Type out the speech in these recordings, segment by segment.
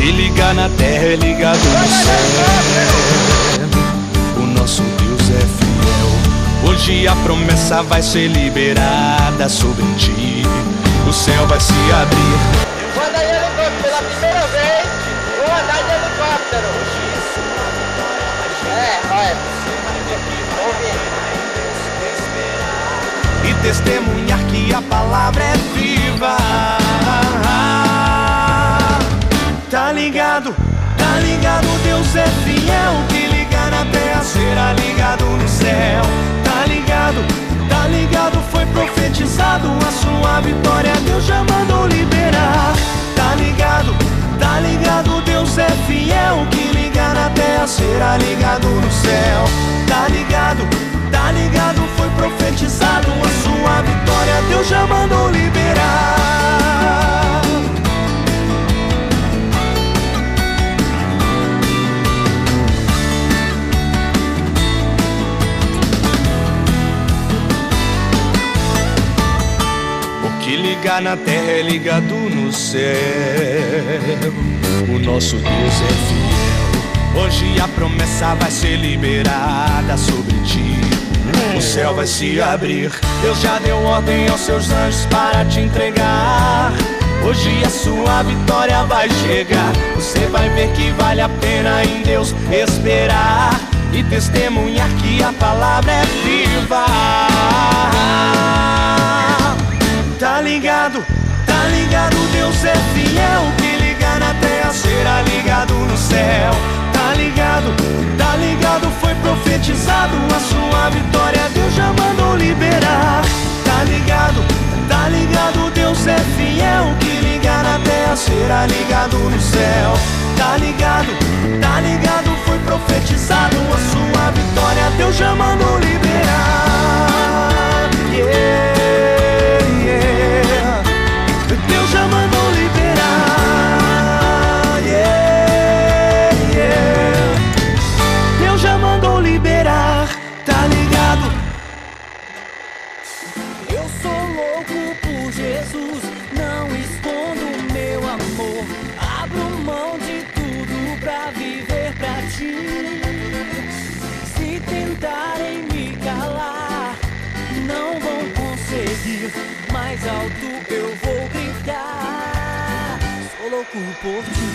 que liga na terra é ligado no céu. O nosso Deus é fiel. Hoje a promessa vai ser liberada sobre ti. O céu vai se abrir. Vou andar de helicóptero pela primeira vez. Vou andar de helicóptero. Olha. E testemunhar que a palavra é viva. Tá ligado, Deus é fiel. Que liga na terra será ligado no céu. Tá ligado, foi profetizado a sua vitória, Deus já mandou liberar. Tá ligado, Deus é fiel. Que liga na terra será ligado no céu. Tá ligado, foi profetizado a sua vitória, Deus já mandou liberar. O que liga na terra é ligado no céu. O nosso Deus é fiel. Hoje a promessa vai ser liberada sobre ti. O céu vai se abrir. Deus já deu ordem aos seus anjos para te entregar. Hoje a sua vitória vai chegar. Você vai ver que vale a pena em Deus esperar e testemunhar que a palavra é viva. Tá ligado, Deus é fiel. Que liga na terra será ligado no céu. Tá ligado, foi profetizado a sua vitória, Deus já mandou liberar. Tá ligado, Deus é fiel. Que liga na terra será ligado no céu. Tá ligado, foi profetizado a sua vitória, Deus já mandou liberar. Yeah. Deus já mandou liberar. Yeah. Deus já mandou liberar. Tá ligado? Eu sou louco por Jesus, não escondo meu amor. Abro mão de tudo pra viver pra ti. Se tentarem me calar, não vão conseguir. Mais alto eu vou gritar. Sou louco por ti.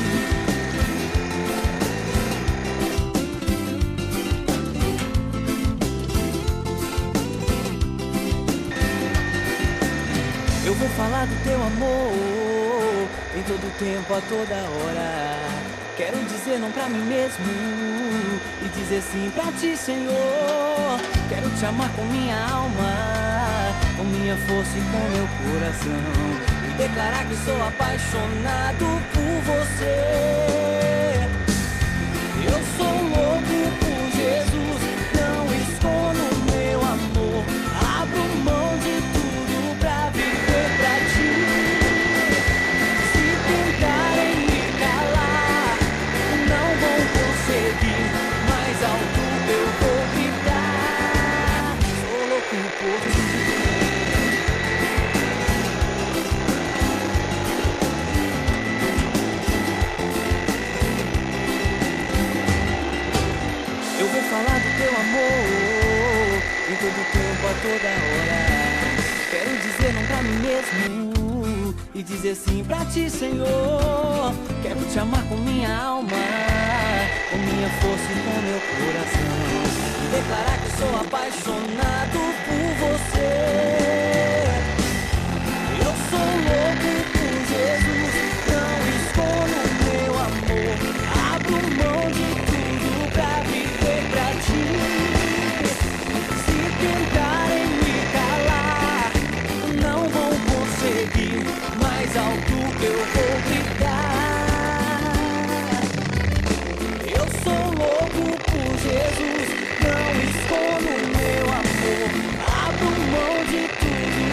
Eu vou falar do teu amor em todo tempo, a toda hora. Quero dizer não pra mim mesmo e dizer sim pra ti, Senhor. Quero te amar com minha alma, com minha força e com meu coração, e declarar que sou apaixonado por você. Eu sou louco por Jesus, não escondo meu amor. Abro mão de tudo pra viver pra ti. Se tentarem me calar, não vão conseguir. Mais alto eu vou gritar. Sou louco por ti. Eu vou falar do teu amor em todo tempo, a toda hora. Quero dizer não pra mim mesmo e dizer sim pra ti, Senhor. Quero te amar com minha alma, com minha força e com meu coração, e declarar que sou apaixonado por você. Eu sou louco por Jesus, não escondo meu amor. Abro mão de tudo pra viver pra ti. Se tentarem me calar, não vão conseguir. Mais alto eu vou gritar. Eu sou louco por Jesus, não escondo meu amor. Abro mão de tudo